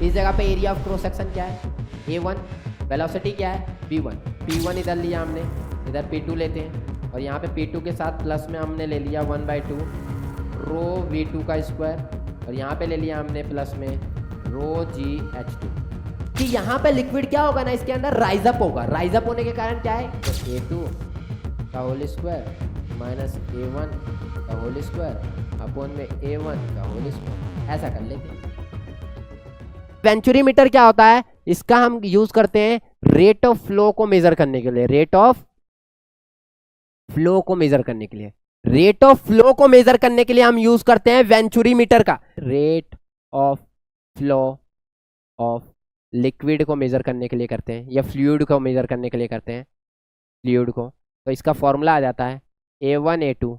इस जगह पे एरिया ऑफ क्रॉस सेक्शन क्या है A1, वेलोसिटी क्या है V1, P1 इधर लिया हमने, इधर P2 लेते हैं और यहाँ पे P2 के साथ प्लस में हमने ले लिया 1/2 रो V2 का स्क्वायर और यहाँ पे ले लिया हमने प्लस में रो GH2 कि यहाँ पे लिक्विड क्या होगा ना, इसके अंदर राइज अप होगा। राइज अप होने के कारण क्या है, तो A2 का होल स्क्वायर माइनस A1 का होल स्क्वायर अपॉन में A1 का होल स्क्वायर, ऐसा कर लेते हैं। वेंचुरीमीटर क्या होता है, इसका हम यूज करते हैं रेट ऑफ फ्लो को मेजर करने के लिए। रेट ऑफ फ्लो को मेजर करने के लिए, रेट ऑफ फ्लो को मेजर करने के लिए हम यूज करते हैं वेंचुरीमीटर का। Rate of flow of liquid को मेजर करने के लिए करते हैं, या फ्लूइड को मेजर करने के लिए करते हैं, फ्लूइड को। तो इसका फॉर्मूला आ जाता है A1 A2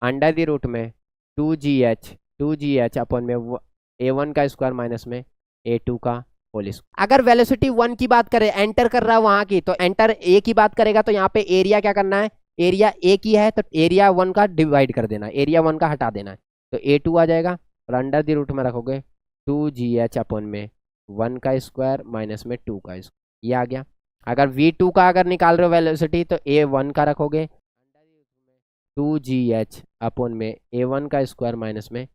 under the root में 2GH अपॉन में A1 का स्क्वायर माइनस में A2 का होल स्क्वायर। अगर वेलोसिटी 1 की बात करें, एंटर कर रहा है वहां की, तो एंटर A की बात करेगा तो यहाँ पे एरिया क्या करना है, एरिया A की है तो एरिया 1 का डिवाइड कर देना है, एरिया 1 का हटा देना है, तो A2 आ जाएगा और अंडर द रूट में रखोगे 2GH अपॉन में 1 का स्क्वायर माइनस में 2 का स्क्वायर, ये आ गया। अगर V2 का अगर निकाल रहे हो वेलोसिटी तो A1 का रखोगे 2GH अपॉन में A1 का स्क्वायर माइनस में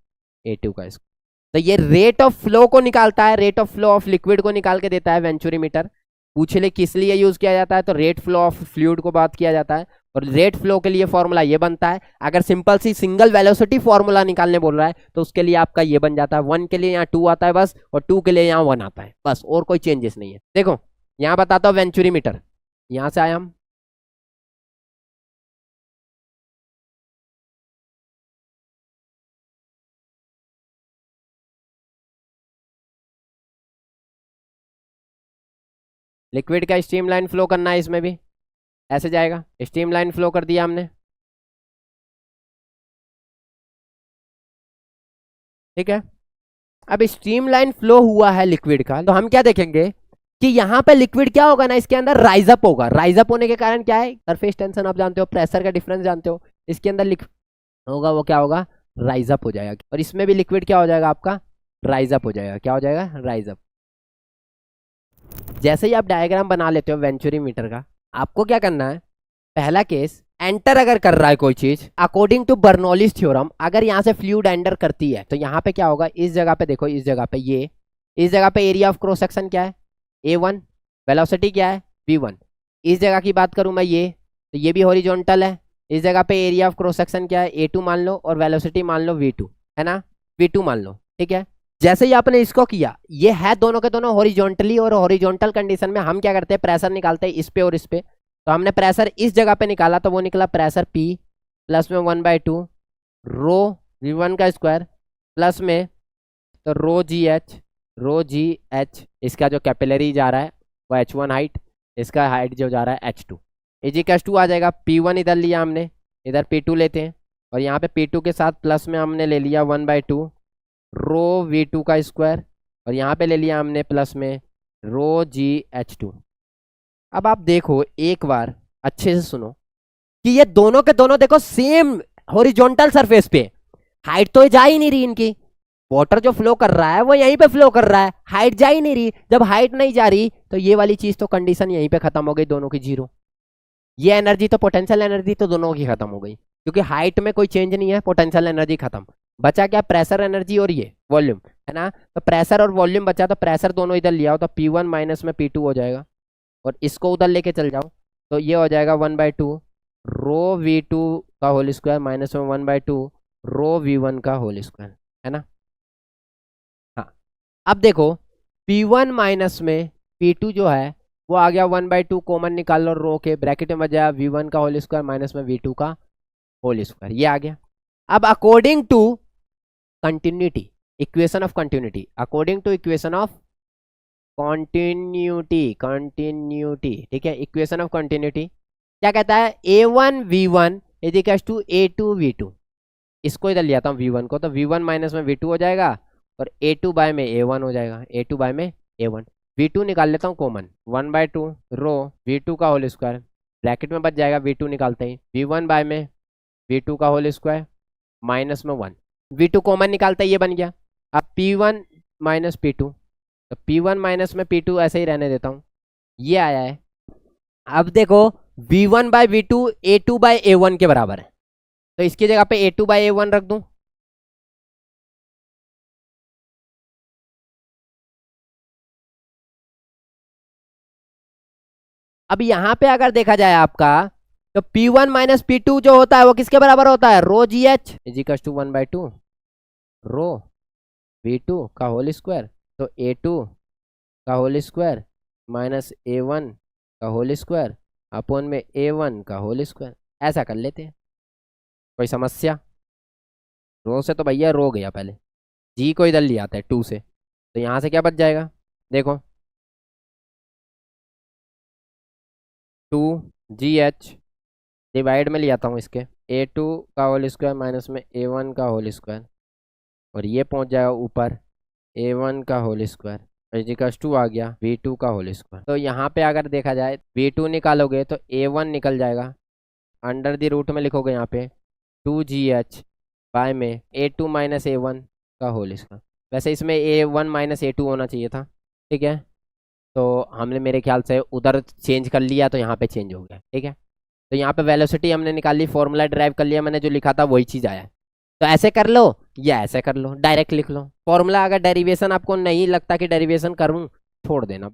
A2 का स्क्वायर। तो ये रेट ऑफ फ्लो को निकालता है, rate of flow of liquid को निकाल के देता है वेंचुरीमीटर। पूछ ले किस लिए यूज किया जाता है, तो रेट फ्लो ऑफ फ्लूइड को बात किया जाता है और रेट फ्लो के लिए फॉर्मूला ये बनता है। अगर सिंपल सी सिंगल वेलोसिटी फॉर्मूला निकालने बोल रहा है तो उसके लिए आपका ये बन जाता है, 1 के लिए यहाँ 2 आता है बस, और 2 के लिए यहाँ 1 आता है बस, और कोई चेंजेस नहीं है। देखो यहाँ बताता हूँ वेंचुरीमीटर, यहाँ से आए हम, लिक्विड का स्ट्रीमलाइन फ्लो करना है, इसमें भी ऐसे जाएगा, स्ट्रीमलाइन फ्लो कर दिया हमने, ठीक है। अब स्ट्रीमलाइन फ्लो हुआ है लिक्विड का, तो हम क्या देखेंगे कि यहाँ पे लिक्विड क्या होगा ना, इसके अंदर राइज अप होगा। राइज अप होने के कारण क्या है, सरफेस टेंशन आप जानते हो, प्रेशर का डिफरेंस जानते हो, इसके अंदर लिक्विड होगा वो क्या होगा, राइज अप हो जाएगा। और इसमें भी लिक्विड क्या हो जाएगा आपका, राइज अप हो जाएगा। क्या हो जाएगा, राइज अप। जैसे ही आप डायग्राम बना लेते हो वेंचुरीमीटर का, आपको क्या करना है, पहला केस, एंटर अगर कर रहा है कोई चीज अकॉर्डिंग टू बर्नौलीज थ्योरम, अगर यहाँ से फ्लूइड एंटर करती है तो यहाँ पे क्या होगा, इस जगह पे देखो, इस जगह पे ये, इस जगह पे एरिया ऑफ क्रॉस सेक्शन क्या है A1, वेलोसिटी क्या है V1। इस जगह की बात करूं मैं ये, तो ये भी हॉरिजॉन्टल है, इस जगह पे एरिया ऑफ क्रॉस सेक्शन क्या है A2 मान लो, और वेलोसिटी मान लो V2, है ना, V2 मान लो, ठीक है। जैसे ही आपने इसको किया, ये है दोनों के दोनों हॉरिजॉन्टली, और हॉरिजॉन्टल कंडीशन में हम क्या करते हैं, प्रेशर निकालते हैं इस पे और इस पे। तो हमने प्रेशर इस जगह पे निकाला तो वो निकला प्रेशर P प्लस में 1/2 रो V1 का स्क्वायर प्लस में तो रो जी एच, इसका जो कैपिलरी जा रहा है वो H1 हाइट, इसका हाइट जो जा रहा है H2 इजिकल्स 2 आ जाएगा। P1 इधर लिया हमने, इधर P2 लेते हैं और यहाँ पे P2 के साथ प्लस में हमने ले लिया 1/2 रो V2 का स्क्वायर, और यहाँ पे ले लिया हमने प्लस में रो GH2। अब आप देखो एक बार अच्छे से सुनो कि ये दोनों के दोनों देखो सेम हॉरिजॉन्टल सरफेस पे, हाइट तो जा ही नहीं रही इनकी, वाटर जो फ्लो कर रहा है वो यहीं पे फ्लो कर रहा है, हाइट जा ही नहीं रही। जब हाइट नहीं जा रही तो ये वाली चीज तो कंडीशन यहीं पे खत्म हो गई, दोनों की जीरो। ये एनर्जी तो पोटेंशियल एनर्जी तो दोनों की खत्म हो गई, क्योंकि हाइट में कोई चेंज नहीं है, पोटेंशियल एनर्जी खत्म। बचा क्या, प्रेशर एनर्जी और ये वॉल्यूम, है ना। तो प्रेशर और वॉल्यूम बचा, तो प्रेशर दोनों इधर लिया हो तो P1 माइनस में P2 हो जाएगा, और इसको उधर लेके चल जाओ तो ये हो जाएगा 1/2 रो V2 का होल स्क्वायर माइनस में 1/2 रो V1 का होल स्क्वायर, है ना। हाँ, अब देखो P1 माइनस में P2 जो है वो आ गया 1/2, कॉमन निकाल लो रो के, ब्रैकेट में बचा V1 का होल स्क्वायर माइनस में V2 का होल स्क्वायर, ये आ गया। अब according to continuity, equation of continuity, according to equation of continuity, ठीक है, इक्वेशन ऑफ कंटिन्यूटी क्या कहता है, A1 V1 is equals to A2 V2। इसको इधर लिया था V1 को, तो V1 माइनस में V2 हो जाएगा और A2 बाय में A1 हो जाएगा, A2 बाय में A1। V2 निकाल लेता हूँ कॉमन, 1/2 रो V2 का होल स्क्वायर, ब्रैकेट में बच जाएगा V2 निकालते ही, V1 बाय में V2 का होल स्क्वायर माइनस में 1, V2 कॉमन निकालते ही ये बन गया। अब P1 माइनस P2 तो P1 माइनस में P2 ऐसे ही रहने देता हूँ, ये आया है। अब देखो V1 by V2 A2 by A1 के बराबर है, तो इसकी जगह पे A2 बाई A1 रख दूं। अब यहां पे अगर देखा जाए आपका, तो P1 माइनस P2 जो होता है वो किसके बराबर होता है, rho G H equal to 1/2 rho V2 का होल स्क्वायर, तो A2 का होल स्क्वायर माइनस A1 का होल स्क्वायर अपोन में A1 का होल स्क्वायर। ऐसा कर लेते हैं, कोई समस्या? रो से तो भैया रो गया पहले, जी को इधर लिया आता है 2 से, तो यहाँ से क्या बच जाएगा, देखो 2GH डिवाइड में ले आता हूँ इसके, A2 का होल स्क्वायर माइनस में A1 का होल स्क्वायर, और ये पहुँच जाएगा ऊपर A1 का होल स्क्वायर इजिकल्स टू आ गया V2 का होल स्क्वायर। तो यहाँ पे अगर देखा जाए V2 निकालोगे तो A1 निकल जाएगा, अंडर द रूट में लिखोगे यहाँ पे 2GH बाय में A2 माइनस A1 का होल स्क्वायर। वैसे इसमें A1 माइनस A2 होना चाहिए था, ठीक है, तो हमने मेरे ख्याल से उधर चेंज कर लिया तो यहाँ पे चेंज हो गया, ठीक है। तो यहाँ पे वेलोसिटी हमने निकाल ली, फॉर्मूला ड्राइव कर लिया, मैंने जो लिखा था वही चीज़ आया है। तो ऐसे कर लो या ऐसे कर लो, डायरेक्ट लिख लो फॉर्मूला। अगर डेरिवेशन आपको नहीं लगता कि डेरिवेशन करूँ, छोड़ देना।